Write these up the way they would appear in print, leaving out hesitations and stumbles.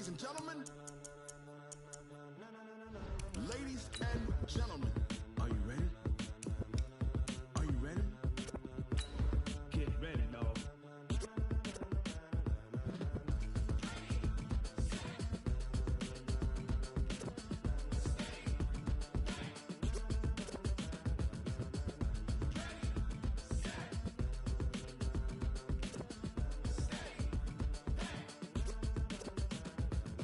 Ladies and gentlemen. Ladies and gentlemen. Are you ready? Are you ready? Get ready, dog.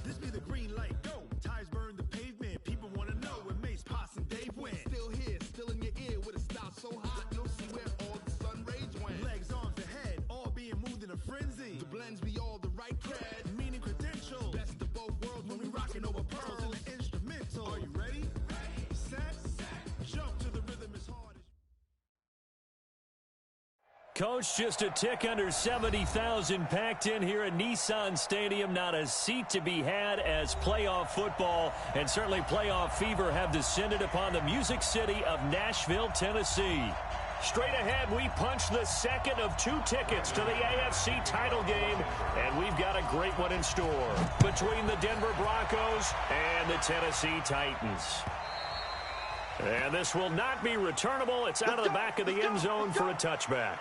This be the green light, go. Tires burn the pavement. People wanna know where Mace, Poss, and Dave went. Still here, still in your ear with a style so hot, you'll see where all the sun rage went. Legs, arms, the head, all being moved in a frenzy. The blends be all the right cred, meaning credentials. Best of both worlds when we rockin' over pearls in the instrumental. Are you ready? Set, jump to the rhythm as hard as... Coach, just a tick under 70,000 packed in here at Nissan Stadium. Not a seat to be had as playoff football and certainly playoff fever have descended upon the Music City of Nashville, Tennessee. Straight ahead, we punch the second of 2 tickets to the AFC title game, and we've got a great one in store between the Denver Broncos and the Tennessee Titans. And this will not be returnable. It's out of the back of the end zone for a touchback.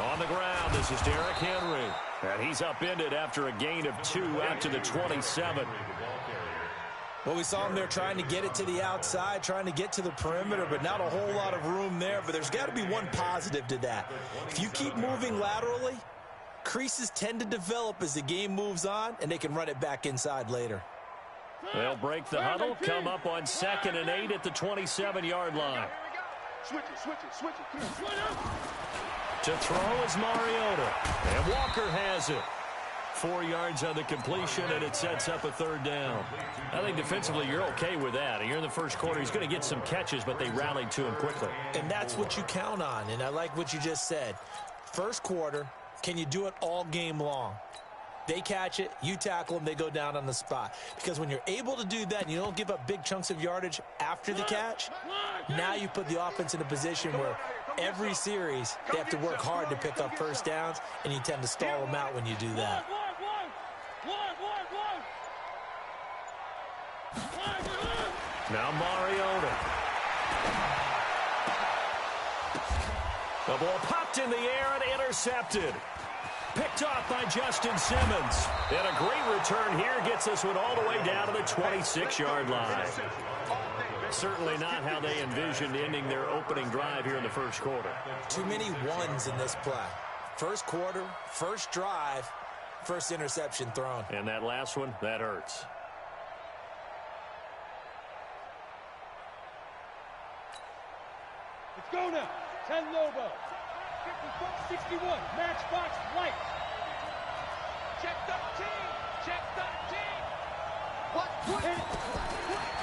On the ground, this is Derrick Henry. And he's upended after a gain of 2 out to the 27. Well, we saw him there trying to get it to the outside, trying to get to the perimeter, but not a whole lot of room there. But there's got to be one positive to that. If you keep moving laterally, creases tend to develop as the game moves on, and they can run it back inside later. They'll break the huddle, come up on 2nd and 8 at the 27-yard line. Switch it. To throw is Mariota. And Walker has it. 4 yards on the completion, and it sets up a 3rd down. I think defensively you're okay with that. Here in the first quarter, he's going to get some catches, but they rallied to him quickly. And that's what you count on, and I like what you just said. First quarter, can you do it all game long? They catch it, you tackle them, they go down on the spot. Because when you're able to do that and you don't give up big chunks of yardage after the catch, now you put the offense in a position where every series they have to work hard to pick up first downs, and you tend to stall them out when you do that. Now Mariota. The ball popped in the air and intercepted. Picked off by Justin Simmons. And a great return here gets this one all the way down to the 26-yard line. Certainly not how they envisioned ending their opening drive here in the first quarter. Too many ones in this play. First quarter, first drive, first interception thrown. And that last one, that hurts. Let's go now. 10 Lobo. 61. Matchbox light. Check 13. Check 13. What?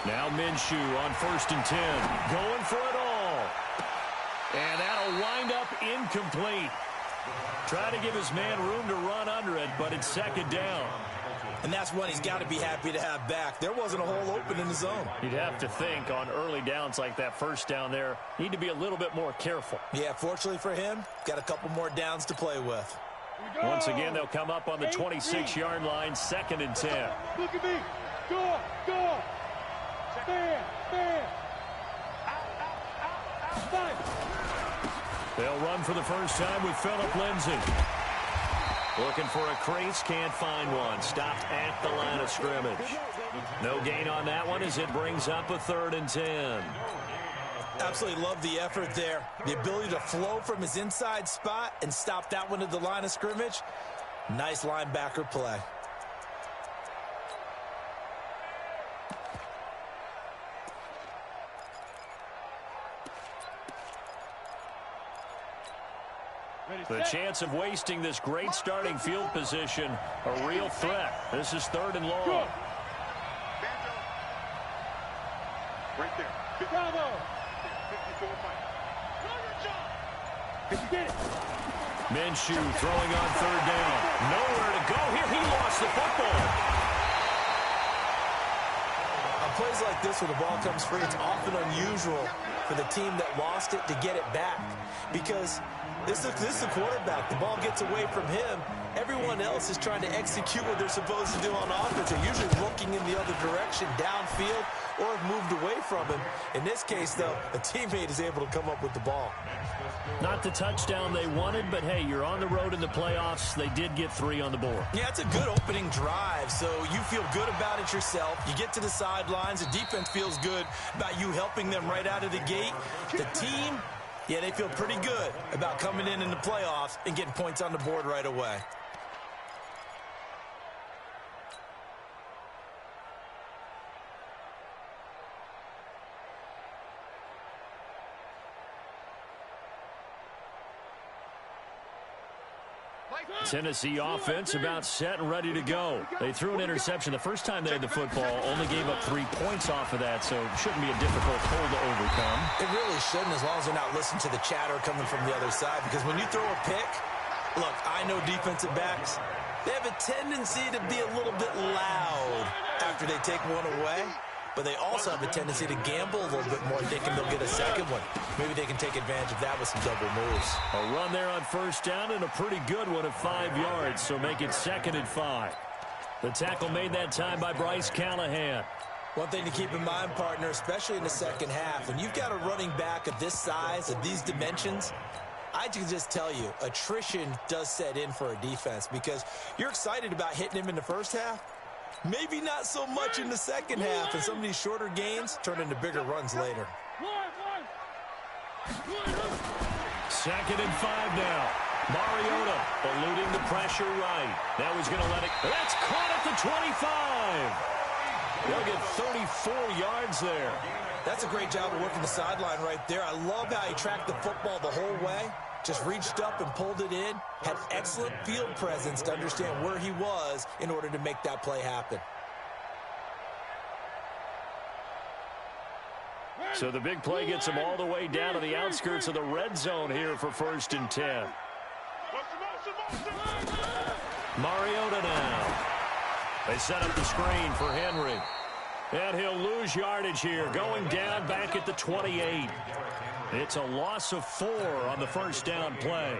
Now Minshew on 1st and 10. Going for it all. And that'll wind up incomplete. Try to give his man room to run under it, but it's 2nd down. And that's one he's got to be happy to have back. There wasn't a hole open in the zone. You'd have to think on early downs like that first down there, need to be a little bit more careful. Yeah, fortunately for him, got a couple more downs to play with. Once again, they'll come up on the 26-yard line, 2nd and 10. Look at me. Go. Stand. They'll run for the first time with Phillip Lindsay. Looking for a crease, can't find one. Stopped at the line of scrimmage. No gain on that one as it brings up a 3rd and 10. Absolutely love the effort there. The ability to flow from his inside spot and stop that one at the line of scrimmage. Nice linebacker play. The chance of wasting this great starting field position, a real threat. This is 3rd and long. Go. Right there. Bravo. 54 fight. Get it. Minshew throwing on 3rd down. Nowhere to go here. He lost the football. On plays like this where the ball comes free, it's often unusual for the team that lost it to get it back. Because this is the quarterback. The ball gets away from him. Everyone else is trying to execute what they're supposed to do on offense. They're usually looking in the other direction, downfield, or have moved away from him. In this case, though, a teammate is able to come up with the ball. Not the touchdown they wanted, but hey, you're on the road in the playoffs. They did get 3 on the board. Yeah, it's a good opening drive, so you feel good about it yourself. You get to the sidelines. The defense feels good about you helping them right out of the gate. The team, yeah, they feel pretty good about coming in the playoffs and getting points on the board right away. Tennessee offense about set and ready to go. They threw an interception the first time they had the football, only gave up 3 points off of that, so shouldn't be a difficult hole to overcome. It really shouldn't, as long as they're not listening to the chatter coming from the other side, because when you throw a pick, look, I know defensive backs, they have a tendency to be a little bit loud after they take one away. But they also have a tendency to gamble a little bit more, thinking they'll get a second one. Maybe they can take advantage of that with some double moves. A run there on 1st down and a pretty good one of 5 yards, so make it 2nd and 5. The tackle made that time by Bryce Callahan. One thing to keep in mind, partner, especially in the second half, when you've got a running back of this size, of these dimensions, I can just tell you, attrition does set in for a defense because you're excited about hitting him in the first half. Maybe not so much in the second half, and some of these shorter gains turn into bigger runs later. 2nd and 5 now. Mariota eluding the pressure right. That was going to let it. That's caught at the 25. They'll get 34 yards there. That's a great job of working the sideline right there. I love how he tracked the football the whole way. Just reached up and pulled it in. Had excellent field presence to understand where he was in order to make that play happen. So the big play gets him all the way down to the outskirts of the red zone here for 1st and 10. Mariota now. They set up the screen for Henry. And he'll lose yardage here, going down back at the 28. It's a loss of 4 on the 1st down play.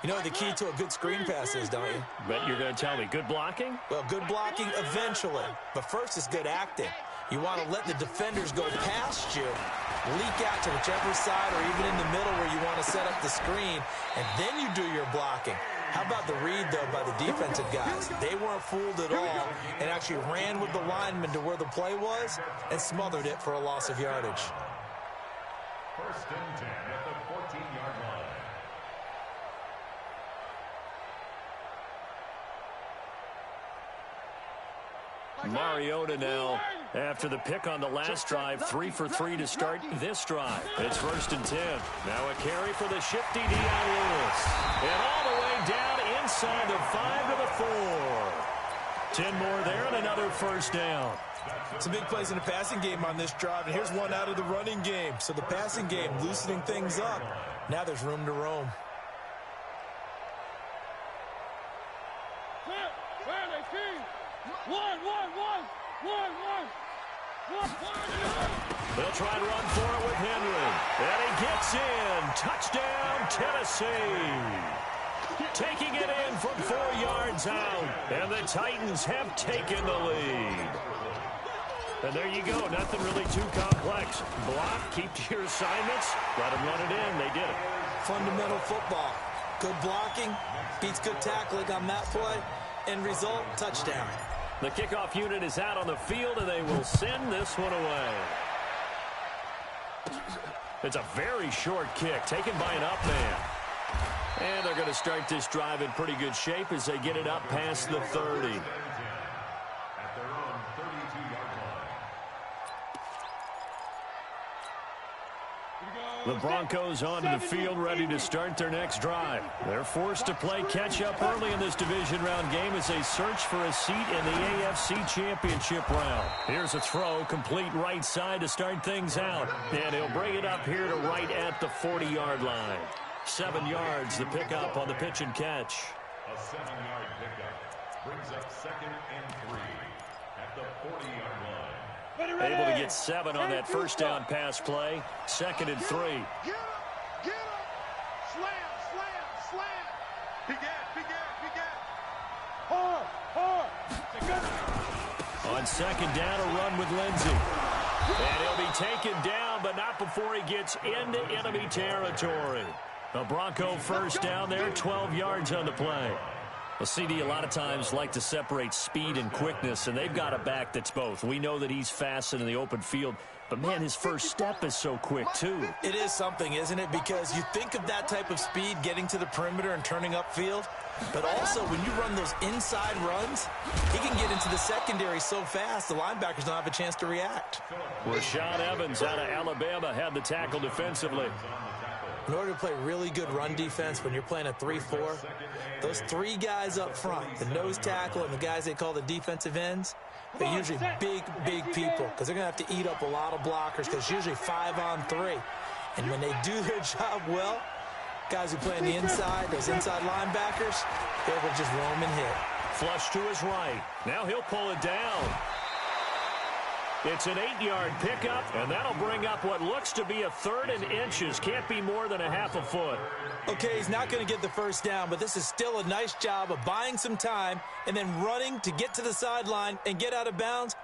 You know what the key to a good screen pass is, don't you? Bet you're going to tell me. Good blocking? Well, good blocking eventually. But first is good acting. You want to let the defenders go past you, leak out to whichever side or even in the middle where you want to set up the screen, and then you do your blocking. How about the read, though, by the defensive guys? They weren't fooled at all and actually ran with the lineman to where the play was and smothered it for a loss of yardage. 1st and 10 at the 14-yard line. Mariota now, after the pick on the last drive, 3 for 3 to start this drive. It's 1st and 10. Now a carry for the shifty Deion Lewis. And all the way down inside the 5 to the 4. 10 more there and another 1st down. Some big plays in the passing game on this drive, and here's one out of the running game. So the passing game loosening things up. Now there's room to roam. They'll try to run for it with Henry. And he gets in. Touchdown, Tennessee. Taking it in from 4 yards out. And the Titans have taken the lead. And there you go. Nothing really too complex. Block, keep to your assignments, let them run it in. They did it. Fundamental football. Good blocking, beats good tackling on that play. End result, touchdown. The kickoff unit is out on the field, and they will send this one away. It's a very short kick, taken by an up man. And they're going to start this drive in pretty good shape as they get it up past the 30. At their own 32-yard The Broncos onto the field, ready to start their next drive. They're forced to play catch-up early in this division round game as they search for a seat in the AFC Championship round. Here's a throw, complete right side to start things out. And he'll bring it up here to right at the 40-yard line. 7 yards, the pickup on the pitch and catch. A 7-yard pickup brings up 2nd and 3 at the 40-yard line. Able to get 7 on that first down pass play. 2nd and 3. Get up, get up. Slam, slam, slam. He got. Hard. On 2nd down, a run with Lindsey. And he'll be taken down, but not before he gets into enemy territory. A Bronco first down there, 12 yards on the play. Well, CD a lot of times like to separate speed and quickness, and they've got a back that's both. We know that he's fast in the open field, but, man, his first step is so quick, too. It is something, isn't it? Because you think of that type of speed getting to the perimeter and turning upfield, but also when you run those inside runs, he can get into the secondary so fast the linebackers don't have a chance to react. Rashaan Evans out of Alabama had the tackle defensively. In order to play really good run defense when you're playing a 3-4, those 3 guys up front, the nose tackle and the guys they call the defensive ends, they're usually big people because they're going to have to eat up a lot of blockers because it's usually 5-on-3. And when they do their job well, guys who play on the inside, those inside linebackers, they're able to just roam and hit. Flush to his right. Now he'll pull it down. It's an 8-yard pickup, and that'll bring up what looks to be a 3rd and inches. Can't be more than a half a foot. Okay, he's not going to get the first down, but this is still a nice job of buying some time and then running to get to the sideline and get out of bounds.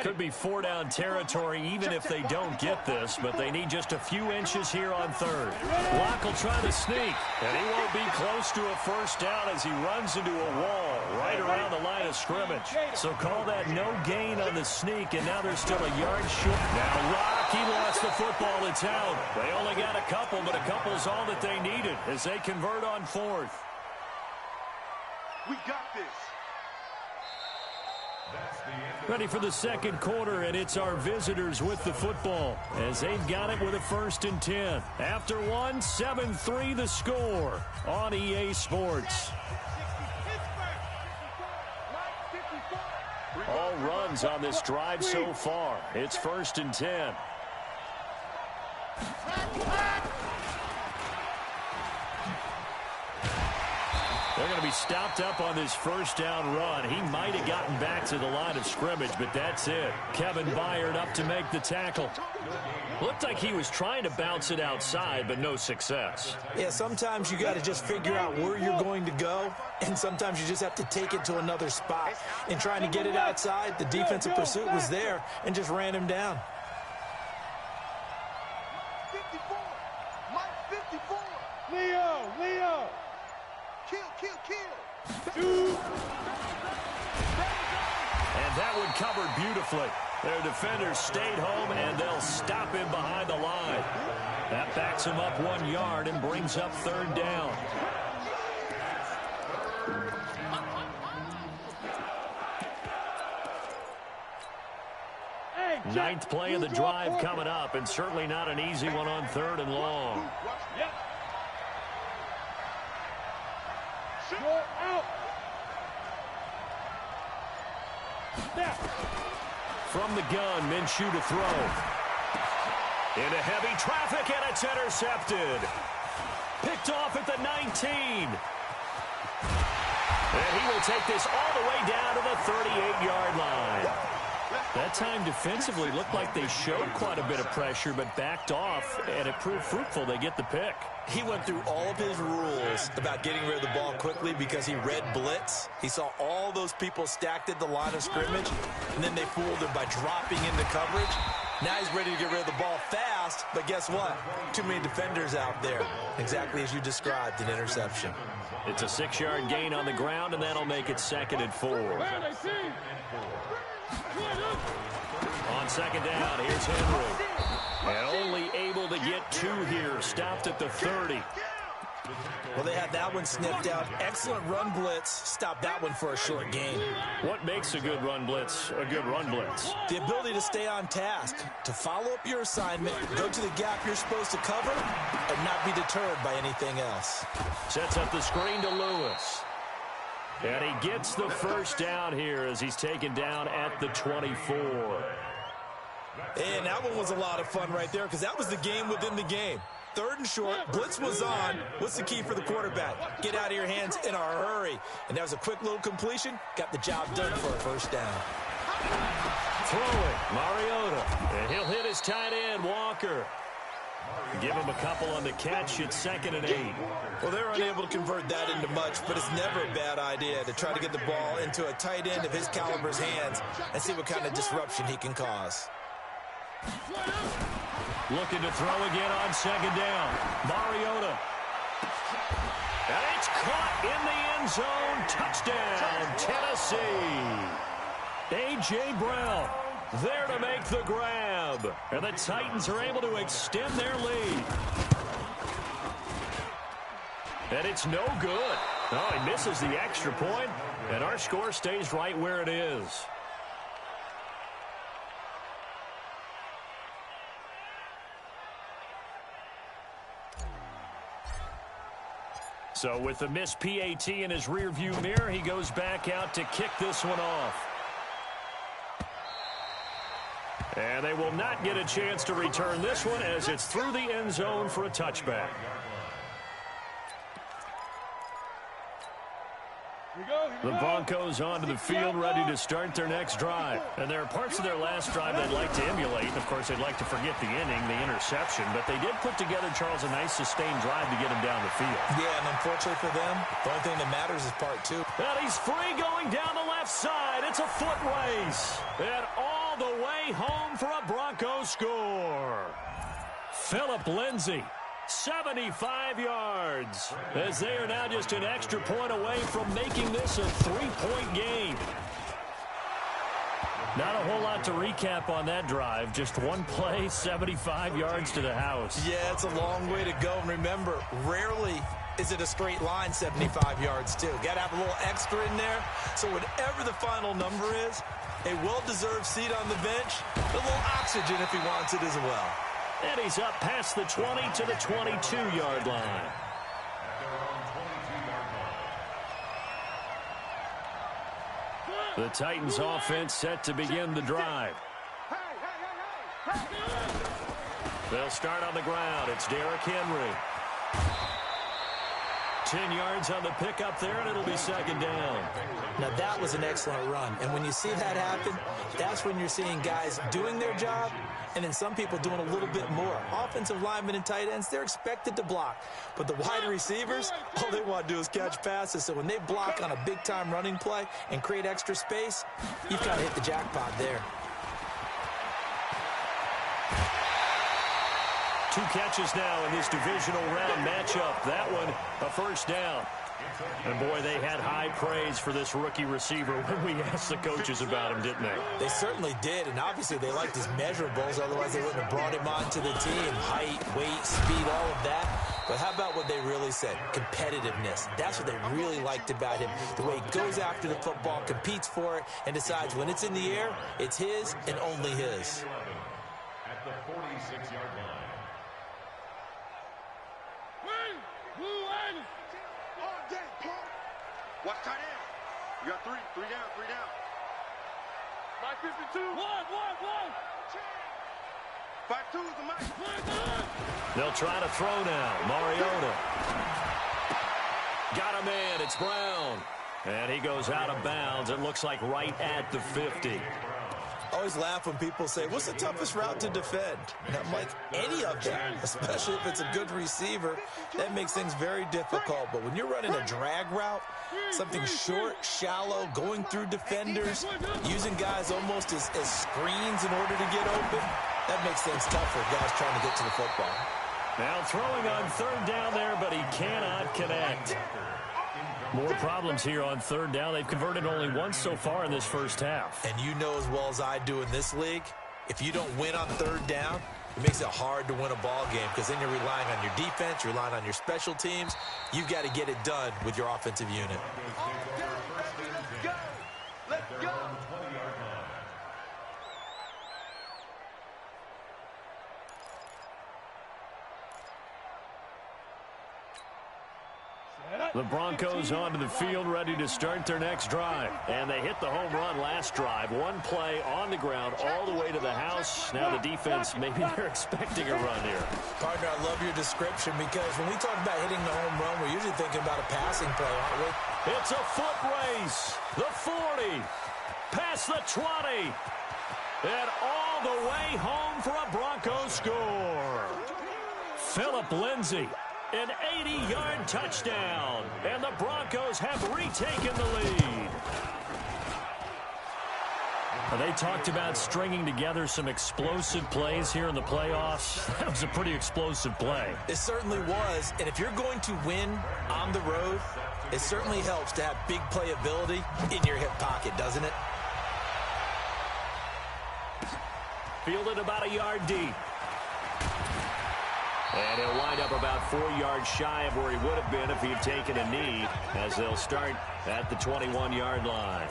Could be 4-down territory even if they don't get this, but they need just a few inches here on 3rd. Locke will try to sneak, and he won't be close to a first down as he runs into a wall right around the line of scrimmage. So call that no gain on the sneak, and now they're still a yard short. Now Locke, he lost the football. It's out. They only got a couple, but a couple's all that they needed as they convert on 4th. We got this. Ready for the 2nd quarter, and it's our visitors with the football as they've got it with a 1st and 10. After 1, 7-3 the score on EA Sports. All runs on this drive so far. It's 1st and 10. They're going to be stopped up on this first down run. He might have gotten back to the line of scrimmage, but that's it. Kevin Byard up to make the tackle. Looked like he was trying to bounce it outside, but no success. Yeah, sometimes you got to just figure out where you're going to go, and sometimes you just have to take it to another spot. In trying to get it outside, the defensive pursuit was there and just ran him down. 54. Mike 54. Leo. Kill. And that one covered beautifully. Their defenders stayed home, and they'll stop him behind the line. That backs him up 1 yard and brings up 3rd down. Ninth play of the drive coming up, and certainly not an easy one on 3rd and long. Yep. Short out. Snap. From the gun, Minshew to throw. Into heavy traffic, and it's intercepted. Picked off at the 19. And he will take this all the way down to the 38-yard line. That time defensively looked like they showed quite a bit of pressure, but backed off, and it proved fruitful. They get the pick. He went through all of his rules about getting rid of the ball quickly because he read blitz. He saw all those people stacked at the line of scrimmage, and then they fooled him by dropping into coverage. Now he's ready to get rid of the ball fast fast, but guess what? Too many defenders out there. Exactly as you described, an interception. It's a 6-yard gain on the ground, and that'll make it 2nd and 4. On 2nd down, here's Henry. And only able to get 2 here. Stopped at the 30. Well, they had that one sniffed out. Excellent run blitz. Stopped that one for a short gain. What makes a good run blitz a good run blitz? The ability to stay on task, to follow up your assignment, go to the gap you're supposed to cover, and not be deterred by anything else. Sets up the screen to Lewis. And he gets the first down here as he's taken down at the 24. And that one was a lot of fun right there because that was the game within the game. 3rd and short, blitz was on. What's the key for the quarterback? Get out of your hands in a hurry. And that was a quick little completion. Got the job done for a first down. Throwing, Mariota. And he'll hit his tight end, Walker. Give him a couple on the catch. It's 2nd and 8. Well, they're unable to convert that into much, but it's never a bad idea to try to get the ball into a tight end of his caliber's hands and see what kind of disruption he can cause. Looking to throw again on 2nd down. Mariota. And it's caught in the end zone. Touchdown, Tennessee. A.J. Brown there to make the grab. And the Titans are able to extend their lead. And it's no good. Oh, he misses the extra point, and our score stays right where it is. So with the missed PAT in his rearview mirror, he goes back out to kick this one off. And they will not get a chance to return this one as it's through the end zone for a touchback. The Broncos onto the field ready to start their next drive. And there are parts of their last drive they'd like to emulate. Of course, they'd like to forget the inning, the interception. But they did put together, Charles, a nice sustained drive to get him down the field. Yeah, and unfortunately for them, the only thing that matters is part 2. And he's free going down the left side. It's a foot race. And all the way home for a Broncos score. Phillip Lindsay. 75 yards as they are now just an extra point away from making this a 3-point game. Not a whole lot to recap on that drive. Just one play, 75 yards to the house. Yeah, it's a long way to go. And remember, rarely is it a straight line 75 yards, too. Got to have a little extra in there. So whatever the final number is, a well-deserved seat on the bench, a little oxygen if he wants it as well. And he's up past the 20 to the 22-yard line. The Titans offense set to begin the drive. They'll start on the ground. It's Derrick Henry. 10 yards on the pickup there, and it'll be 2nd down. Now, that was an excellent run. And when you see that happen, that's when you're seeing guys doing their job and then some people doing a little bit more. Offensive linemen and tight ends, they're expected to block. But the wide receivers, all they want to do is catch passes. So when they block on a big-time running play and create extra space, you've kind of hit the jackpot there. 2 catches now in this divisional round matchup. That one, a first down. And, boy, they had high praise for this rookie receiver when we asked the coaches about him, didn't they? They certainly did, and obviously they liked his measurables. Otherwise, they wouldn't have brought him onto the team. Height, weight, speed, all of that. But how about what they really said? Competitiveness. That's what they really liked about him. The way he goes after the football, competes for it, and decides when it's in the air, it's his and only his. At the 46-yard line. Watch tight end. You got 3 down. My 52. One. 5-2 is the mic. They'll try to throw now. Mariota. Got a man. It's Brown. And he goes out of bounds. It looks like right at the 50. I always laugh when people say, what's the toughest route to defend? And I'm like, any of them, especially if it's a good receiver, that makes things very difficult. But when you're running a drag route, something short, shallow, going through defenders, using guys almost as screens in order to get open, That makes things tough for guys trying to get to the football. Now throwing on third down there, but he cannot connect. More problems here on third down. They've converted only once so far in this first half. And you know as well as I do in this league, if you don't win on third down, it makes it hard to win a ball game because then you're relying on your defense, you're relying on your special teams. You've got to get it done with your offensive unit. Let's go. The Broncos onto the field, ready to start their next drive. And they hit the home run last drive. One play on the ground all the way to the house. Now the defense, maybe they're expecting a run here. Partner, I love your description because when we talk about hitting the home run, we're usually thinking about a passing play, aren't we? It's a foot race. The 40, past the 20, and all the way home for a Broncos score. Phillip Lindsay. An 80-yard touchdown, and the Broncos have retaken the lead. They talked about stringing together some explosive plays here in the playoffs. That was a pretty explosive play. It certainly was, and if you're going to win on the road, it certainly helps to have big playability in your hip pocket, doesn't it? Fielded about a yard deep. And he'll wind up about 4 yards shy of where he would have been if he had taken a knee, as they'll start at the 21-yard line.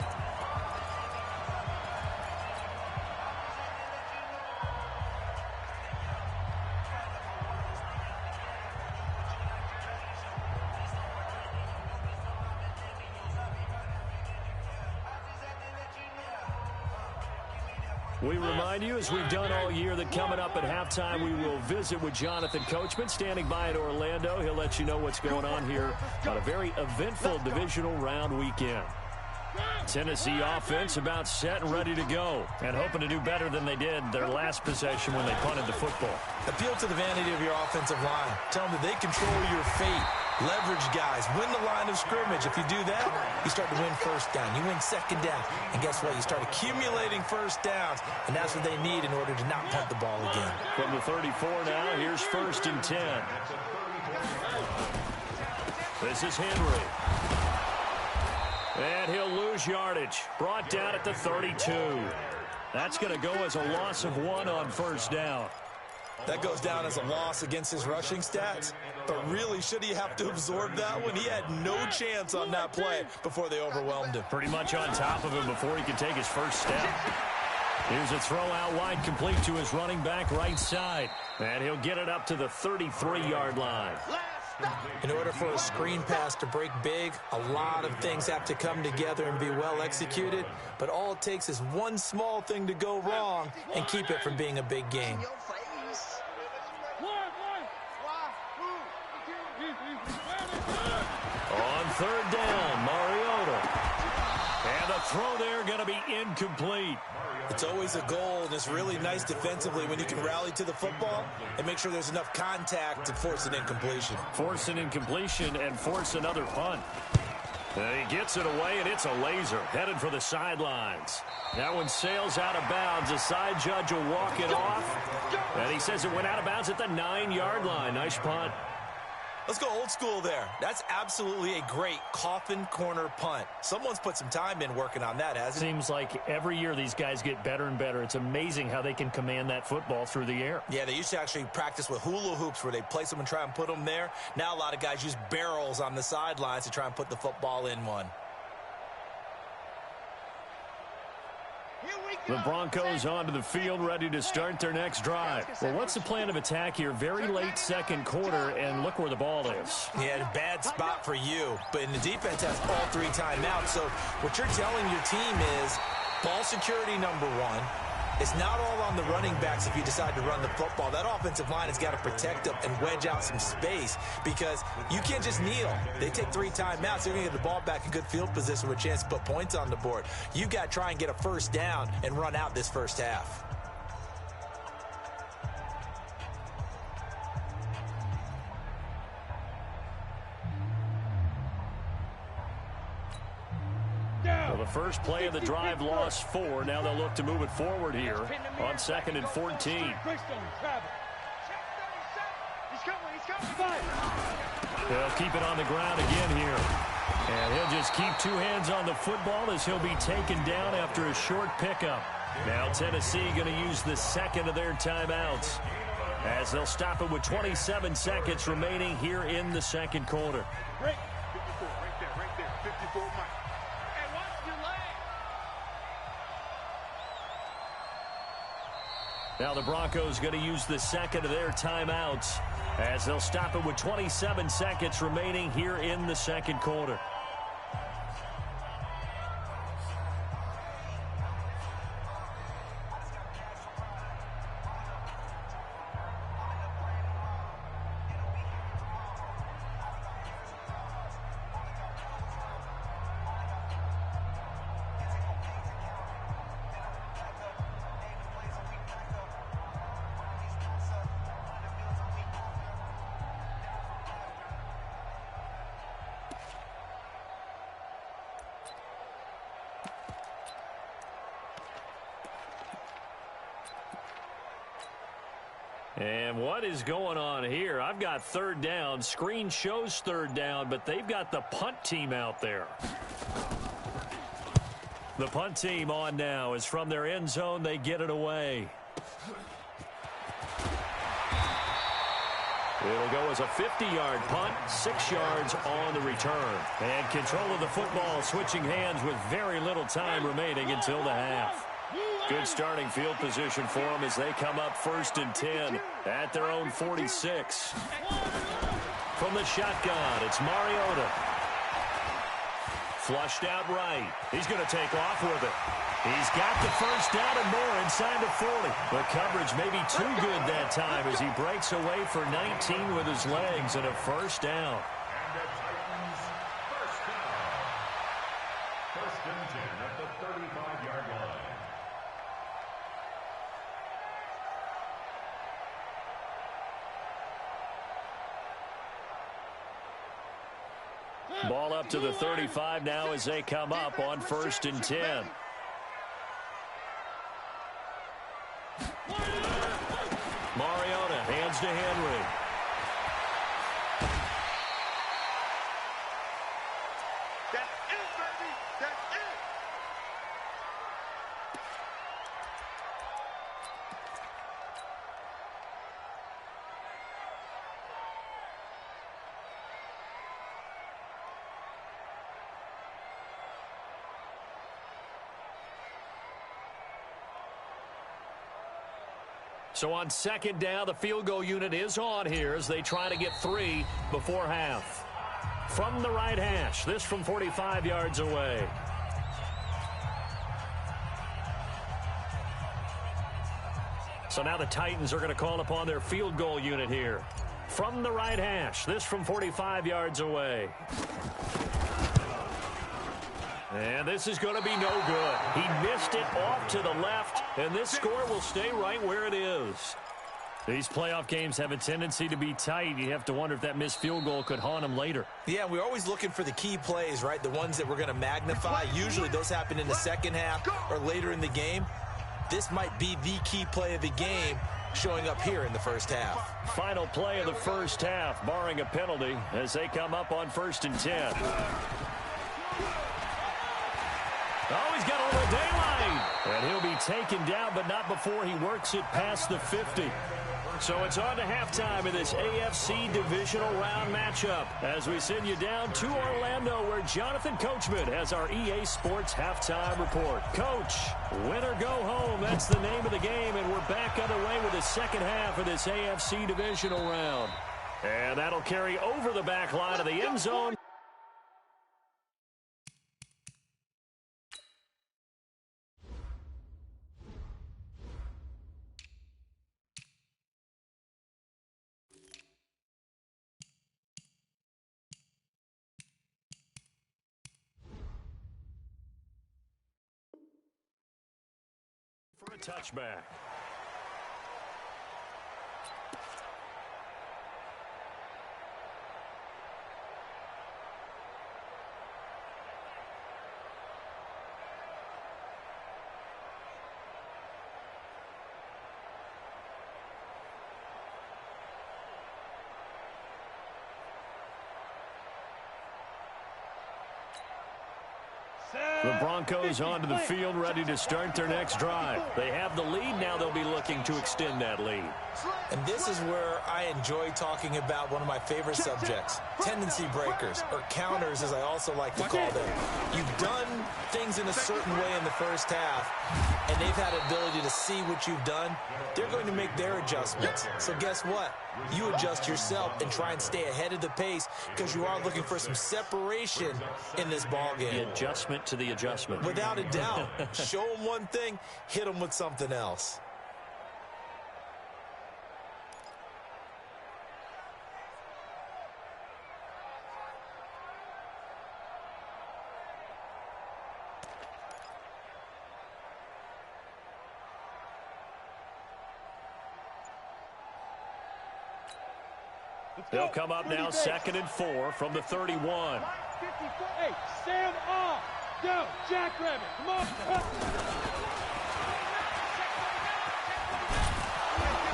We remind you, as we've done all year, that coming up at halftime, we will visit with Jonathan Coachman, standing by in Orlando. He'll let you know what's going on here on a very eventful divisional round weekend. Tennessee offense about set and ready to go, and hoping to do better than they did their last possession when they punted the football. Appeal to the vanity of your offensive line. Tell them that they control your fate. Leverage guys. Win the line of scrimmage. If you do that, you start to win first down. You win second down. And guess what? You start accumulating first downs, and that's what they need in order to not punt the ball again. From the 34 now, here's 1st and 10. This is Henry. And he'll lose yardage. Brought down at the 32. That's going to go as a loss of 1 on first down. That goes down as a loss against his rushing stats. But really, should he have to absorb that one? He had no chance on that play before they overwhelmed him. Pretty much on top of him before he could take his first step. Here's a throw out wide, complete to his running back right side. And he'll get it up to the 33-yard line. In order for a screen pass to break big, a lot of things have to come together and be well executed. But all it takes is one small thing to go wrong and keep it from being a big game. On third down, Mariota. And the throw there going to be incomplete. It's always a goal, and it's really nice defensively when you can rally to the football and make sure there's enough contact to force an incompletion. Force an incompletion and force another punt. And he gets it away, and it's a laser headed for the sidelines. That one sails out of bounds. The side judge will walk it off. And he says it went out of bounds at the 9-yard line. Nice punt. Let's go old school there. That's absolutely a great coffin corner punt. Someone's put some time in working on that, hasn't it? Seems like every year these guys get better and better. It's amazing how they can command that football through the air. Yeah, they used to actually practice with hula hoops where they place them and try and put them there. Now a lot of guys use barrels on the sidelines to try and put the football in one. The Broncos onto the field, ready to start their next drive. Well, what's the plan of attack here? Very late second quarter, and look where the ball is. Yeah, a bad spot for you, but the defense has all 3 timeouts. So what you're telling your team is ball security number 1. It's not all on the running backs if you decide to run the football. That offensive line has got to protect them and wedge out some space because you can't just kneel. They take 3 timeouts. They're going to get the ball back in good field position with a chance to put points on the board. You've got to try and get a first down and run out this first half. Well, the first play of the drive lost 4. Now they'll look to move it forward here on 2nd and 14. They'll keep it on the ground again here. And he'll just keep 2 hands on the football as he'll be taken down after a short pickup. Now Tennessee going to use the second of their timeouts as they'll stop it with 27 seconds remaining here in the second quarter. 54, right there, 54, Mike. Hey, watch your leg. Now the Broncos going to use the second of their timeouts as they'll stop it with 27 seconds remaining here in the second quarter. And what is going on here? I've got 3rd down. Screen shows 3rd down, but they've got the punt team out there. The punt team on now is from their end zone. They get it away. It'll go as a 50-yard punt, 6 yards on the return. And control of the football switching hands with very little time remaining until the half. Good starting field position for them as they come up 1st and 10 at their own 46. From the shotgun, it's Mariota. Flushed out right. He's going to take off with it. He's got the 1st down and more inside the 40. The coverage may be too good that time as he breaks away for 19 with his legs and a 1st down. And the Titans, 1st down. 1st and 10 at the 35-yard line. Ball up to the 35 now as they come up on 1st and 10. Mariota hands to Henry. That's it, baby. That's it. So on 2nd down, the field goal unit is on here as they try to get 3 before half. From the right hash, this from 45 yards away. So now the Titans are going to call upon their field goal unit here. From the right hash, this from 45 yards away. And this is going to be no good. He missed it off to the left, and this score will stay right where it is. These playoff games have a tendency to be tight. You have to wonder if that missed field goal could haunt him later. Yeah, we're always looking for the key plays, right? The ones that we're going to magnify. Usually those happen in the second half or later in the game. This might be the key play of the game showing up here in the first half. Final play of the first half, barring a penalty, as they come up on 1st and 10. Oh, he's got a little daylight. And he'll be taken down, but not before he works it past the 50. So it's on to halftime of this AFC divisional round matchup as we send you down to Orlando where Jonathan Coachman has our EA Sports halftime report. Coach, win or go home, that's the name of the game, and we're back underway with the second half of this AFC divisional round. And that'll carry over the back line of the end zone. For a touchback. The Broncos onto the field, ready to start their next drive. They have the lead. Now they'll be looking to extend that lead. And this is where I enjoy talking about one of my favorite subjects, tendency breakers, or counters, as I also like to call them. You've done things in a certain way in the first half, and they've had an ability to see what you've done. They're going to make their adjustments. So guess what? You adjust yourself and try and stay ahead of the pace because you are looking for some separation in this ball game. The adjustment to the adjustment. Without a doubt. Show them one thing, hit them with something else. They'll come up now, 2nd and 4 from the 31. Hey, stand off. Go, Jackrabbit. Come on.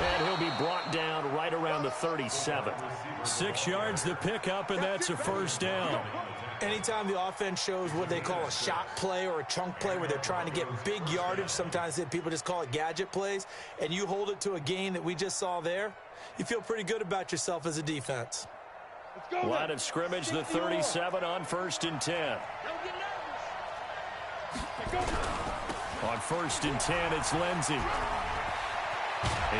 And he'll be brought down right around the 37. 6 yards to pick up, and that's a first down. Anytime the offense shows what they call a shot play or a chunk play where they're trying to get big yardage, sometimes people just call it gadget plays, and you hold it to a gain that we just saw there, you feel pretty good about yourself as a defense. Line of scrimmage, the 37 on 1st and 10. On 1st and 10, it's Lindsey.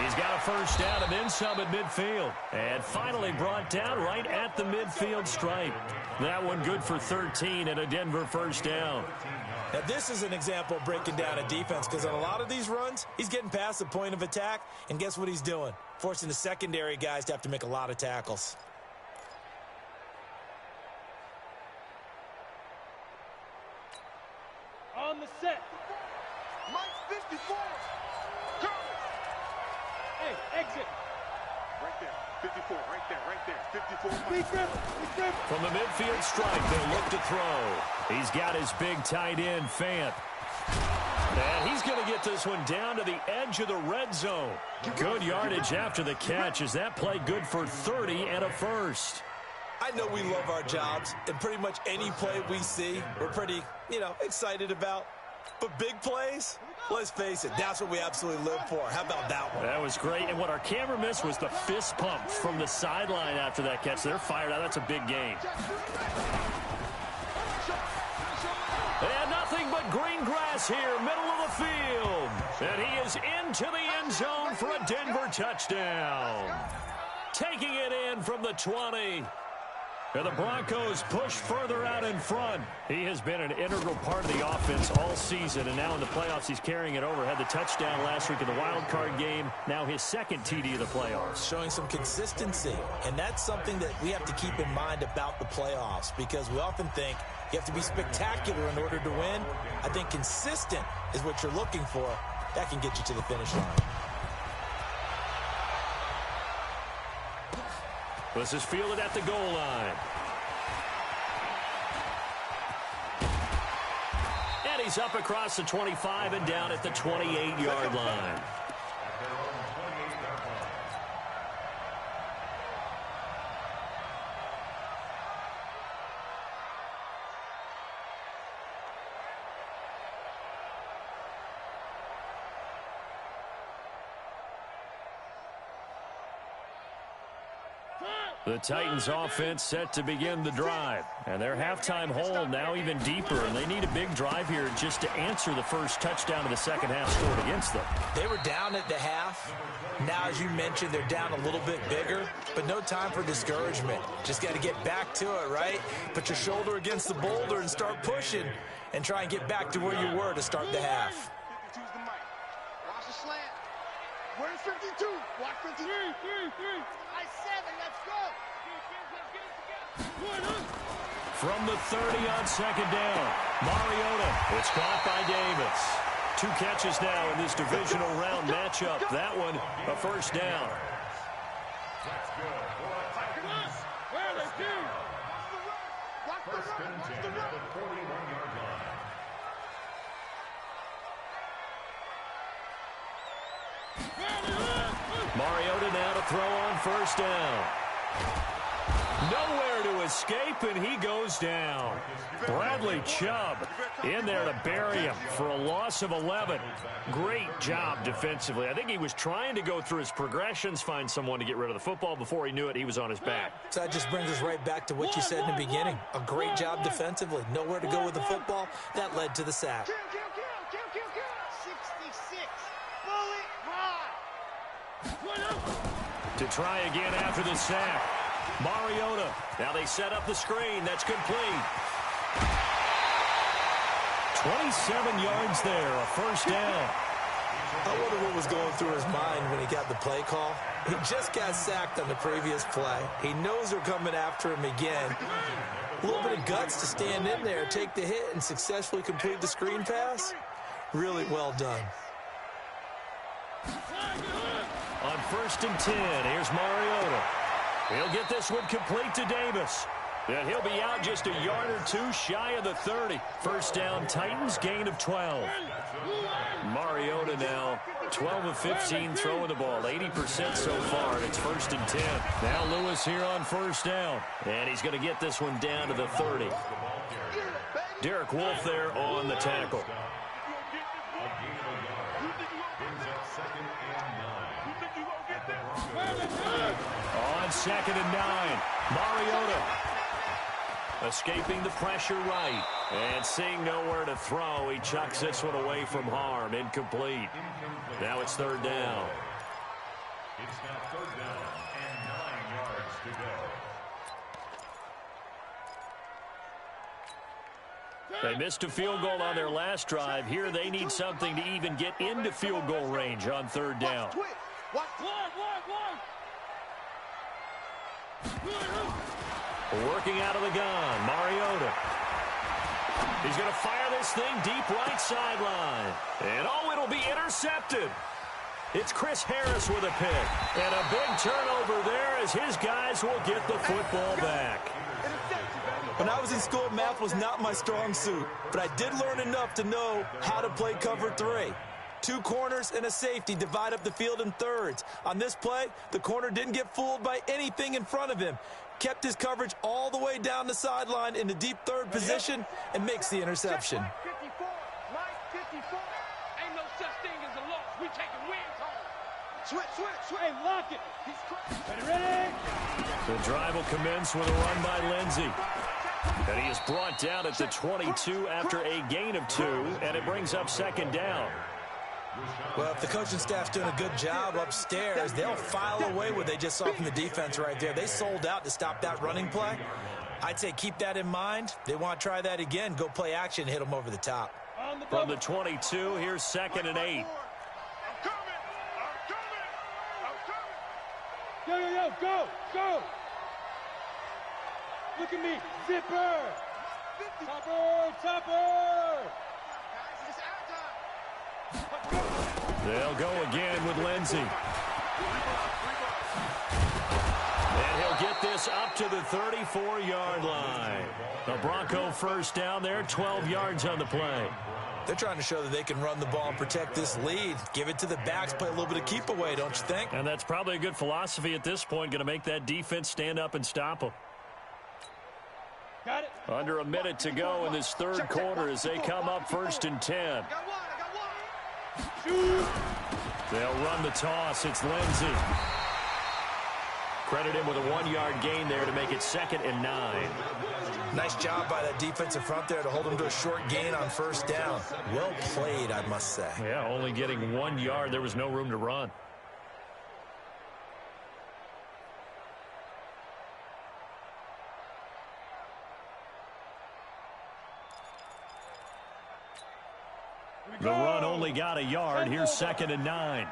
He's got a first down and then some at midfield. And finally brought down right at the midfield stripe. That one good for 13 and a Denver first down. Now, this is an example of breaking down a defense because on a lot of these runs, he's getting past the point of attack, and guess what he's doing? Forcing the secondary guys to have to make a lot of tackles. On the set. Mike 54. Go. Hey, exit. Right there. 54. Right there. 54. Mike. From the midfield stripe, they'll look to throw. He's got his big tight end, Fant. And he's going to get this one down to the edge of the red zone. Good yardage after the catch. Is that play good for 30 and a first? I know we love our jobs, and pretty much any play we see, we're pretty, excited about. But big plays, let's face it, that's what we absolutely live for. How about that one? That was great. And what our camera missed was the fist pump from the sideline after that catch. They're fired out. That's a big gain. And nothing but green grass here, middle of the field. And he is into the end zone for a Denver touchdown. Taking it in from the 20. And the Broncos push further out in front. He has been an integral part of the offense all season, and now in the playoffs he's carrying it over. Had the touchdown last week in the wild card game. Now his second TD of the playoffs. Showing some consistency, and that's something that we have to keep in mind about the playoffs because we often think you have to be spectacular in order to win. I think consistent is what you're looking for. That can get you to the finish line. This is fielded at the goal line. And he's up across the 25 and down at the 28-yard line. The Titans offense set to begin the drive. And their halftime hole now even deeper. And they need a big drive here just to answer the first touchdown of the second half scored against them. They were down at the half. Now, as you mentioned, they're down a little bit bigger. But no time for discouragement. Just got to get back to it, right? Put your shoulder against the boulder and start pushing. And try and get back to where you were to start the half. 52's the mic. Watch the slant. Where's 52? Watch 52. 3. I 7. Let's go. From the 30 on second down, Mariota. It's caught by Davis. 2 catches now in this divisional round matchup. That one, a first down. That's good for the Titans. Where are they two? First and 10 at the 41-yard line. Mariota now to throw on first down. Nowhere to escape, and he goes down. Bradley Chubb in there to bury him for a loss of 11. Great job defensively. I think he was trying to go through his progressions, find someone to get rid of the football. Before he knew it, he was on his back. So that just brings us right back to what you said in the beginning. A great job defensively. Nowhere to go with the football. That led to the sack. 66. Bullet high. To try again after the sack. Mariota. Now they set up the screen. That's complete. 27 yards there, a first down. I wonder what was going through his mind when he got the play call. He just got sacked on the previous play. He knows they're coming after him again. A little bit of guts to stand in there, take the hit, and successfully complete the screen pass. Really well done. On 1st and 10, here's Mariota. He'll get this one complete to Davis. And he'll be out just a yard or two shy of the 30. First down, Titans, gain of 12. Mariota now 12 of 15 throwing the ball, 80% so far, and it's 1st and 10. Now Lewis here on first down, and he's going to get this one down to the 30. Derek Wolfe there on the tackle. On 2nd and 9, Mariota escaping the pressure right. And seeing nowhere to throw, he chucks this one away from harm. Incomplete. Now it's 3rd down. It's now 3rd down and 9 yards to go. They missed a field goal on their last drive. Here they need something to even get into field goal range on 3rd down. Working out of the gun, Mariota. He's going to fire this thing deep right sideline. And oh, it'll be intercepted. It's Chris Harris with a pick. And a big turnover there as his guys will get the football back. When I was in school, math was not my strong suit. But I did learn enough to know how to play cover 3. 2 corners and a safety divide up the field in thirds. On this play, the corner didn't get fooled by anything in front of him. Kept his coverage all the way down the sideline in the deep 3rd position and makes the interception. 54. Ain't no such thing as a loss. We taking wins home. Switch. Hey, lock it. Ready? The drive will commence with a run by Lindsey. And he is brought down at the 22 after a gain of 2, and it brings up 2nd down. Well, if the coaching staff's doing a good job upstairs, they'll file away what they just saw from the defense right there. They sold out to stop that running play. I'd say keep that in mind. They want to try that again. Go play action, hit them over the top. From the 22, here's 2nd and 8. I'm coming. Go. Look at me. Zipper. Topper. It's our time. They'll go again with Lindsey. And he'll get this up to the 34-yard line. The Bronco first down there, 12 yards on the play. They're trying to show that they can run the ball and protect this lead. Give it to the backs, play a little bit of keep away, don't you think? And that's probably a good philosophy at this point, going to make that defense stand up and stop them. Got it. Under a minute to go in this 3rd quarter as they come up 1st and 10. I got one. They'll run the toss. It's Lindsey. Credit him with a 1-yard gain there to make it 2nd and 9. Nice job by that defensive front there to hold them to a short gain on 1st down. Well played, I must say. Yeah, only getting 1 yard. There was no room to run. The run only got a yard. Here's 2nd and 9.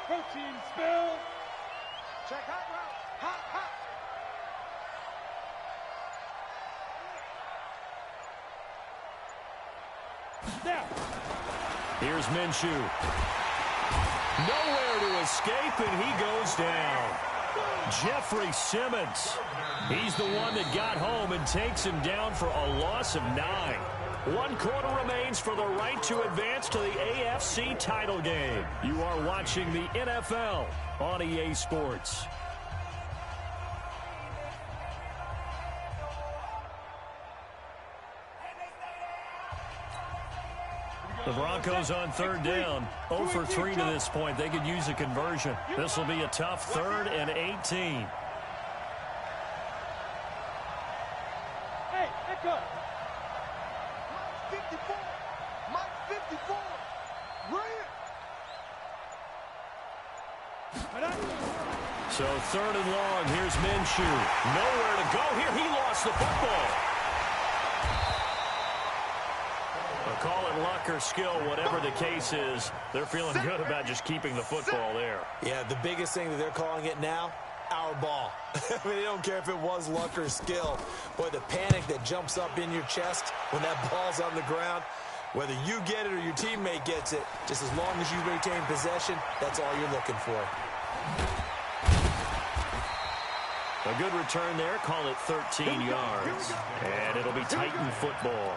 Protein spill. Check hot route. Hot. Snap. Here's Minshew. Nowhere to escape, and he goes down. Jeffrey Simmons. He's the one that got home and takes him down for a loss of 9. 1 quarter remains for the right to advance to the AFC title game. You are watching the NFL on EA Sports. The Broncos on third down. 0 for 3 to this point. They could use a conversion. This will be a tough 3rd and 18. Hey, echo. Mike 54. Mike 54. So 3rd and long. Here's Minshew. Nowhere to go here. He lost the football. Call it luck or skill, whatever the case is. They're feeling good about just keeping the football there. Yeah, the biggest thing that they're calling it now, our ball. I mean, they don't care if it was luck or skill. Boy, the panic that jumps up in your chest when that ball's on the ground, whether you get it or your teammate gets it, just as long as you retain possession, that's all you're looking for. A good return there. Call it 13 yards. And it'll be Titan football.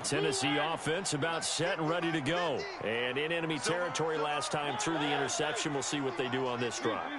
Tennessee offense about set and ready to go. And in enemy territory last time through the interception. We'll see what they do on this drive.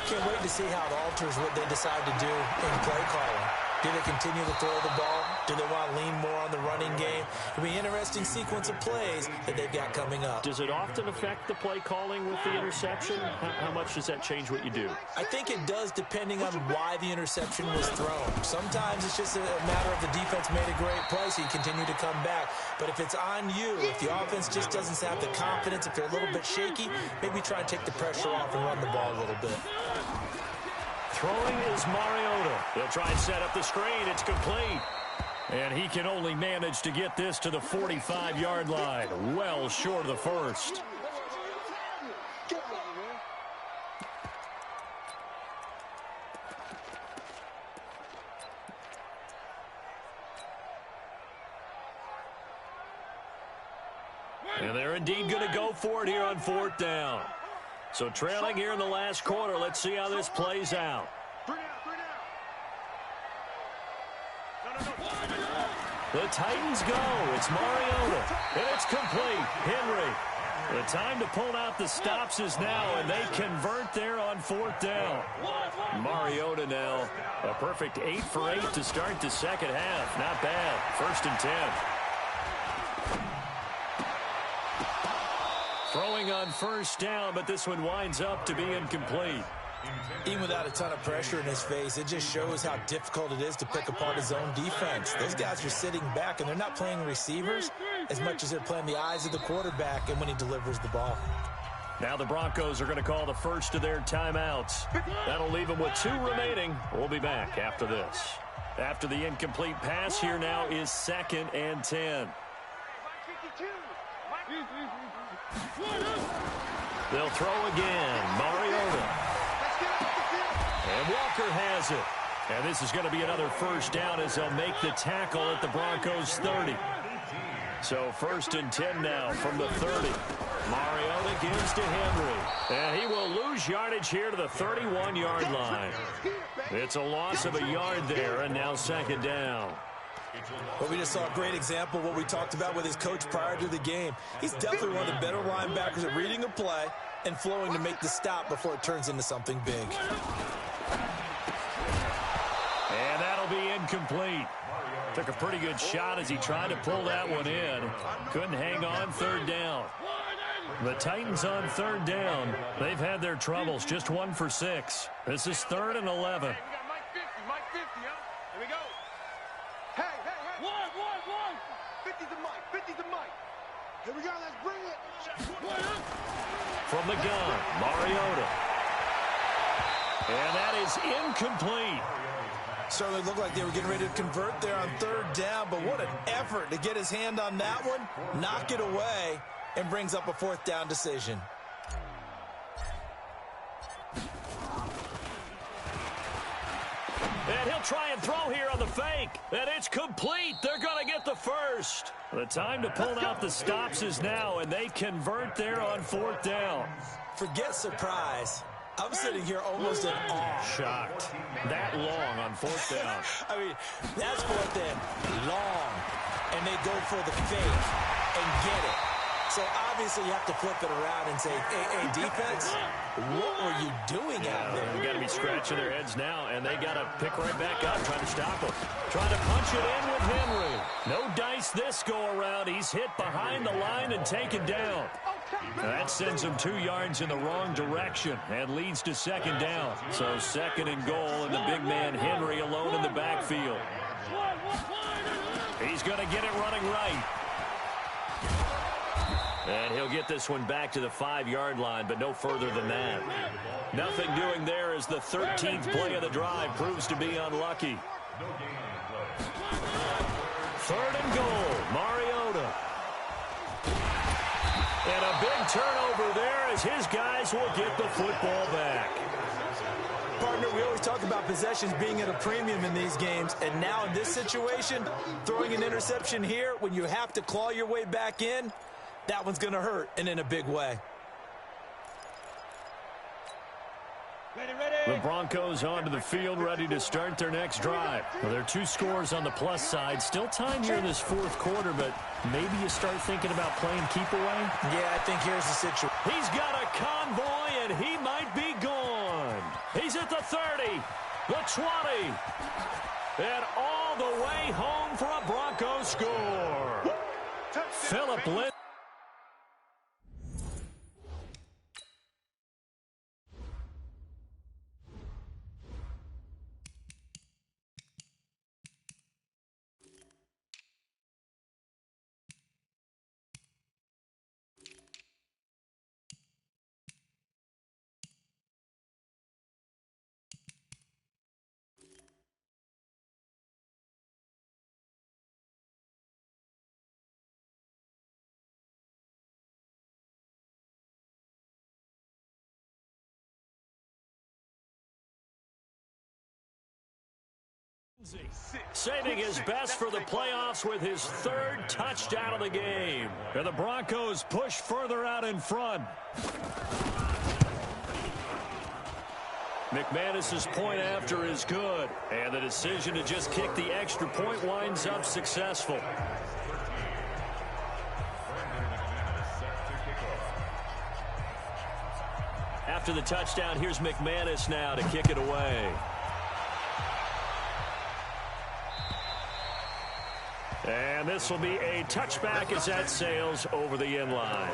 Can't wait to see how it alters what they decide to do in play calling. Do they continue to throw the ball? Do they want to lean more on the running game? It'll be an interesting sequence of plays that they've got coming up. Does it often affect the play calling with the interception? How much does that change what you do? I think it does, depending on why the interception was thrown. Sometimes it's just a matter of the defense made a great play, so you continue to come back. But if it's on you, if the offense just doesn't have the confidence, if they're a little bit shaky, maybe try and take the pressure off and run the ball a little bit. Throwing is Mariota. They'll try and set up the screen. It's complete. And he can only manage to get this to the 45-yard line. Well short of the first. And they're indeed going to go for it here on 4th down. So trailing here in the last quarter. Let's see how this plays out. The Titans go. It's Mariota. And it's complete. Henry. The time to pull out the stops is now, and they convert there on 4th down. Mariota now. A perfect 8 for 8 to start the second half. Not bad. 1st and 10. Throwing on 1st down, but this one winds up to be incomplete. Even without a ton of pressure in his face, it just shows how difficult it is to pick apart his own defense. Those guys are sitting back, and they're not playing receivers as much as they're playing the eyes of the quarterback and when he delivers the ball. Now the Broncos are going to call the first of their timeouts. That'll leave them with 2 remaining. We'll be back after this. After the incomplete pass, here now is 2nd and 10. They'll throw again. Mariota. And Walker has it. And this is going to be another 1st down as they'll make the tackle at the Broncos 30. So 1st and 10 now from the 30. Mariota gives to Henry. And he will lose yardage here to the 31-yard line. It's a loss of a yard there, and now 2nd down. Well, we just saw a great example of what we talked about with his coach prior to the game. He's definitely one of the better linebackers at reading a play and flowing to make the stop before it turns into something big. And that'll be incomplete. Took a pretty good shot as he tried to pull that one in. Couldn't hang on 3rd down. The Titans on 3rd down. They've had their troubles. Just 1 for 6. This is 3rd and 11. Mike 50, huh? Here we go. Hey. One. 50 to Mike. 50 to Mike. Here we go. Let's bring it. From the gun, Mariota. And that is incomplete. Certainly looked like they were getting ready to convert there on 3rd down, but what an effort to get his hand on that one, knock it away, and brings up a 4th down decision. And he'll try and throw here on the fake. And it's complete. They're going to get the first. The time to pull out the stops is now, and they convert there on 4th down. Forget surprise. I'm sitting here almost in awe. Shocked. That long on 4th down. I mean, that's 4th and long. And they go for the fake and get it. So obviously you have to flip it around and say, hey, defense, what were you doing out there? They've got to be scratching their heads now, and they got to pick right back up, trying to stop him. Trying to punch it in with Henry. No dice this go-around. He's hit behind the line and taken down. That sends him 2 yards in the wrong direction and leads to second down. So second and goal, and the big man Henry alone in the backfield. He's going to get it running right. And he'll get this one back to the 5-yard line, but no further than that. Nothing doing there as the 13th play of the drive proves to be unlucky. Third and goal, Mariota. And a big turnover there as his guys will get the football back. Partner, we always talk about possessions being at a premium in these games, and now in this situation, throwing an interception here when you have to claw your way back in, that one's going to hurt, and in a big way. The Broncos onto the field, ready to start their next drive. Well, there are 2 scores on the plus side. Still time here in this fourth quarter, but maybe you start thinking about playing keep away? Yeah, I think here's the situation. He's got a convoy, and he might be gone. He's at the 30, the 20, and all the way home for a Broncos score. Phillip Lindsay. Saving his best for the playoffs with his 3rd touchdown of the game. And the Broncos push further out in front. McManus's point after is good. And the decision to just kick the extra point winds up successful. After the touchdown, here's McManus now to kick it away. And this will be a touchback as that sails over the end line.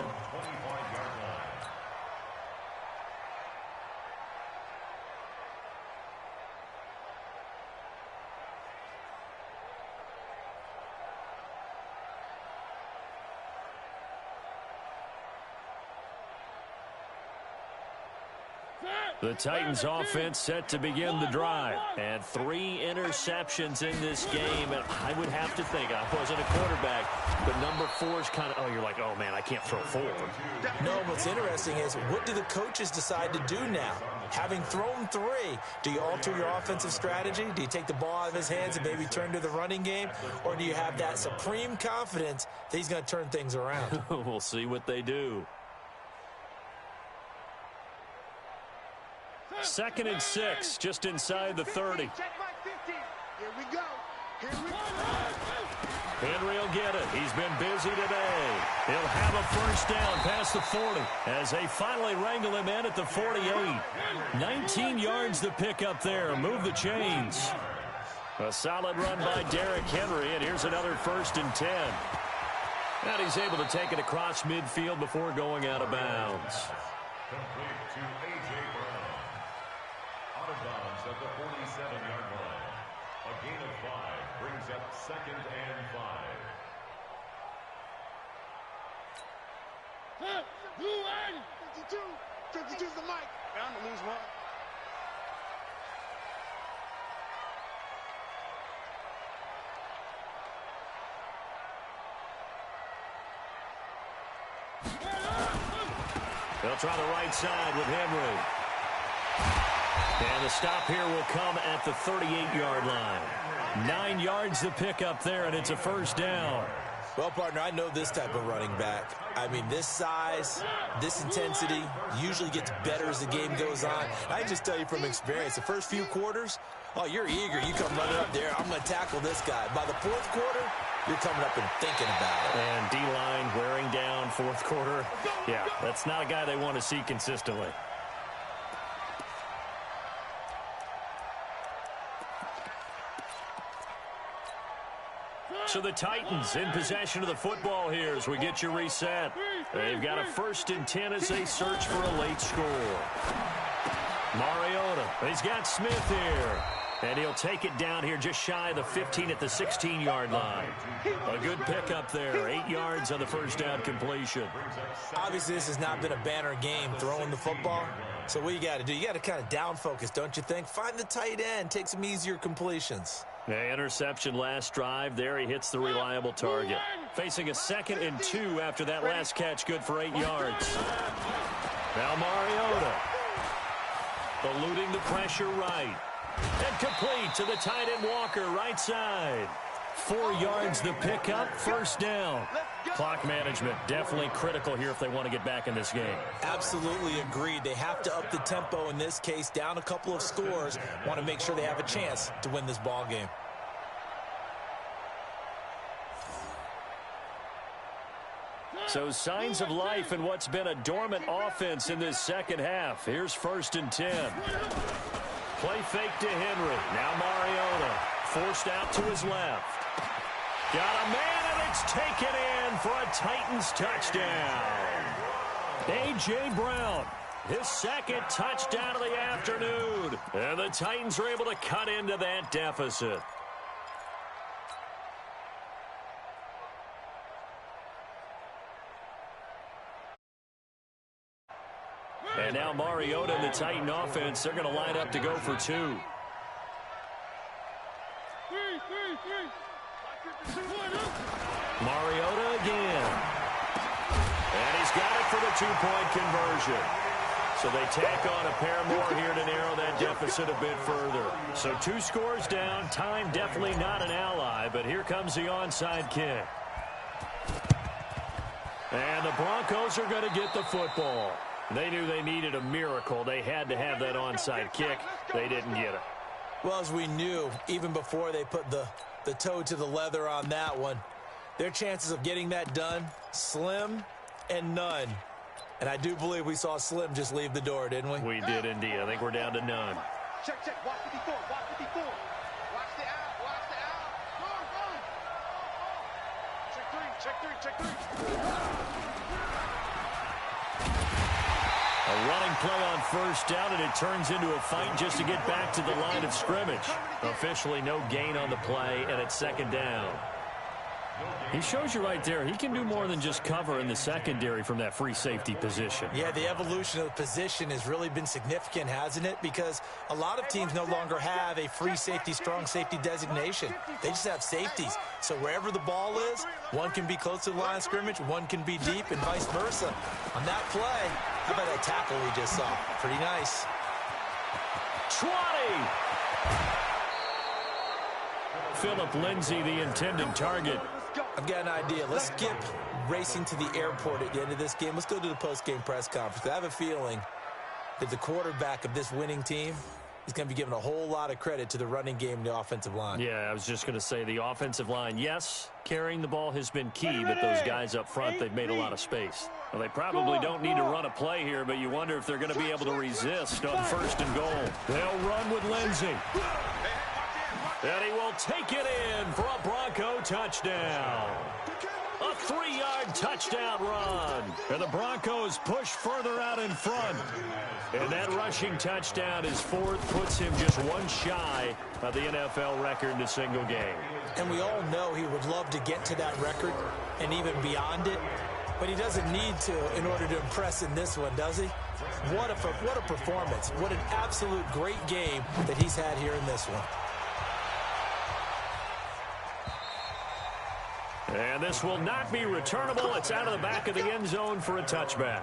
The Titans offense set to begin the drive. And 3 interceptions in this game. And I would have to think, I wasn't a quarterback, but number 4 is kind of, oh, you're like, oh, man, I can't throw 4. No, what's interesting is what do the coaches decide to do now? Having thrown 3, do you alter your offensive strategy? Do you take the ball out of his hands and maybe turn to the running game? Or do you have that supreme confidence that he's going to turn things around? We'll see what they do. 2nd and 6, just inside the 30. Here we go. Here we go. Henry will get it. He's been busy today. He'll have a first down past the 40 as they finally wrangle him in at the 48. 19 yards to pick up there. Move the chains. A solid run by Derrick Henry, and here's another 1st and 10. And he's able to take it across midfield before going out of bounds. Complete to A.J. Brown. Out of bounds at the 47-yard line. A gain of 5 brings up 2nd and 5. Blue line. 52. 52's the mic. Bound to lose one. They'll try the right side with Henry. And the stop here will come at the 38-yard line. 9 yards to pick up there, and it's a first down. Well, partner, I know this type of running back. I mean, this size, this intensity usually gets better as the game goes on. I just tell you from experience, the first few quarters, oh, you're eager. You come running up there, I'm going to tackle this guy. By the 4th quarter, you're coming up and thinking about it. And D-line wearing down fourth quarter. Yeah, that's not a guy they want to see consistently. So the Titans in possession of the football here as we get you reset. They've got a 1st and 10 as they search for a late score. Mariota, he's got Smith here. And he'll take it down here just shy of the 15 at the 16-yard line. A good pickup there. 8 yards on the first down completion. Obviously, this has not been a banner game throwing the football. So what you got to do, you got to kind of down focus, don't you think? Find the tight end. Take some easier completions. Yeah, interception last drive. There he hits the reliable target. Facing a 2nd and 2 after that last catch. Good for 8 yards. Now Mariota. Eluding the pressure right. And complete to the tight end Walker, right side. 4 yards the pickup, first down. Clock management definitely critical here if they want to get back in this game. Absolutely agreed. They have to up the tempo in this case, down a couple of scores. Want to make sure they have a chance to win this ball game. So signs of life in what's been a dormant offense in this second half. Here's 1st and 10. Play fake to Henry. Now Mariota forced out to his left. Got a man, and it's taken in for a Titans touchdown. A.J. Brown, his 2nd touchdown of the afternoon. And the Titans are able to cut into that deficit. And now Mariota and the Titan offense, they're going to line up to go for 2. Mariota again. And he's got it for the 2-point conversion. So they tack on a pair more here to narrow that deficit a bit further. So 2 scores down. Time definitely not an ally, but here comes the onside kick. And the Broncos are going to get the football. They knew they needed a miracle. They had to have that onside kick. They didn't get it. Well, as we knew, even before they put the toe to the leather on that one, their chances of getting that done, slim and none. And I do believe we saw Slim just leave the door, didn't we? We did indeed. I think we're down to none. Check, check. Watch 54. Watch 54. Watch the out. Watch the out. Go, go. Check 3. Check 3. Check 3. A running play on first down, and it turns into a fight just to get back to the line of scrimmage. Officially no gain on the play, and it's 2nd down. He shows you right there, he can do more than just cover in the secondary from that free safety position. Yeah, the evolution of the position has really been significant, hasn't it? Because a lot of teams no longer have a free safety, strong safety designation. They just have safeties. So wherever the ball is, one can be close to the line of scrimmage, one can be deep, and vice versa. On that play, how about that tackle we just saw? Pretty nice. 20! Philip Lindsay, the intended target. I've got an idea. Let's skip racing to the airport at the end of this game. Let's go to the post-game press conference. I have a feeling that the quarterback of this winning team is going to be given a whole lot of credit to the running game and the offensive line. Yeah, I was just going to say the offensive line, yes, carrying the ball has been key, but those guys up front, they've made a lot of space. Well, they probably don't need to run a play here, but you wonder if they're going to be able to resist on 1st and goal. They'll run with Lindsay. And he will take it in for a Bronco touchdown. A 3-yard touchdown run. And the Broncos push further out in front. And that rushing touchdown is 4th, puts him just one shy of the NFL record in a single game. And we all know he would love to get to that record and even beyond it. But he doesn't need to in order to impress in this one, does he? What a performance. What an absolute great game that he's had here in this one. And this will not be returnable. It's out of the back of the end zone for a touchback.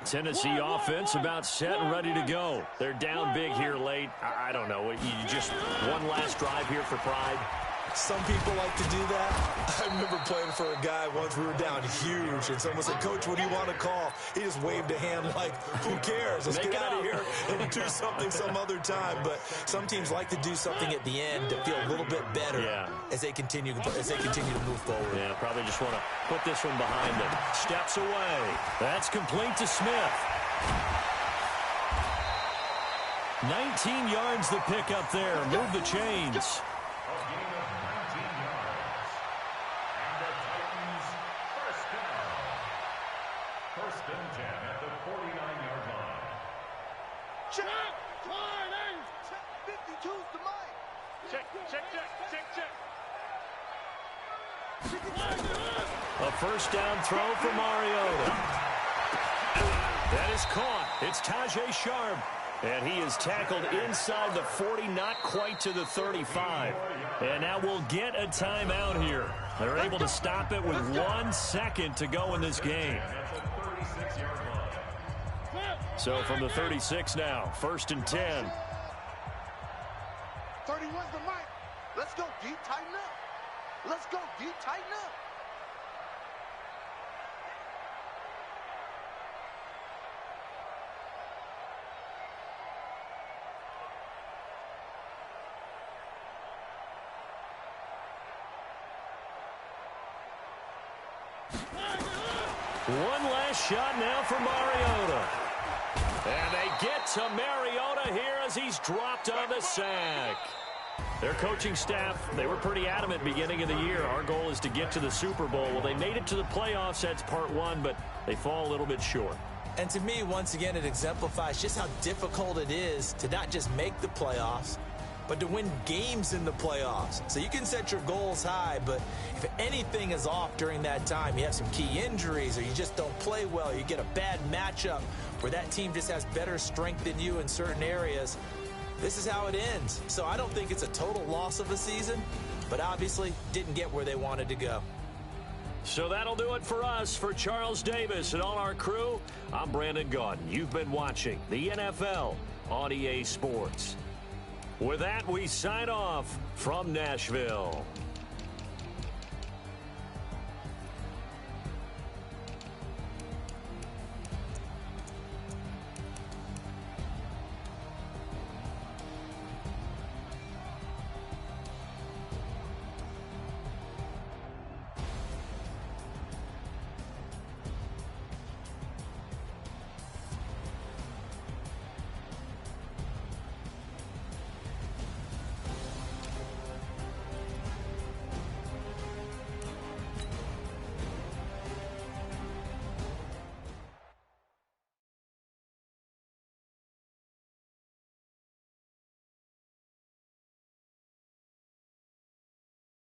Tennessee offense about set and ready to go. They're down big here late. I don't know. You just one last drive here for pride. Some people like to do that. I remember playing for a guy once. We were down huge, and someone said, "Coach, what do you want to call?" He just waved a hand like, "Who cares? Let's get out of here and do something some other time." But some teams like to do something at the end to feel a little bit better as they continue to move forward. Yeah, probably just want to put this one behind them. Steps away. That's complete to Smith. 19 yards the pick up there. Move the chains. A first down throw for Mariota. That is caught. It's Tajay Sharp. And he is tackled inside the 40, not quite to the 35. And now we'll get a timeout here. They're able to stop it with 1 second to go in this game. So from the 36 now, 1st and 10. 31's the mic. Let's go, D. Tighten up. Let's go, D. Tighten up. One last shot now for Mariota. And they get to Mariota here as he's dropped on the sack. Their coaching staff, they were pretty adamant beginning of the year. Our goal is to get to the Super Bowl. Well, they made it to the playoffs. That's part one, but they fall a little bit short. And to me, once again, it exemplifies just how difficult it is to not just make the playoffs, but to win games in the playoffs. So you can set your goals high, but if anything is off during that time, you have some key injuries or you just don't play well, you get a bad matchup where that team just has better strength than you in certain areas, this is how it ends. So I don't think it's a total loss of a season, but obviously didn't get where they wanted to go. So that'll do it for us. For Charles Davis and all our crew, I'm Brandon Gaudin. You've been watching the NFL on EA Sports. With that, we sign off from Nashville.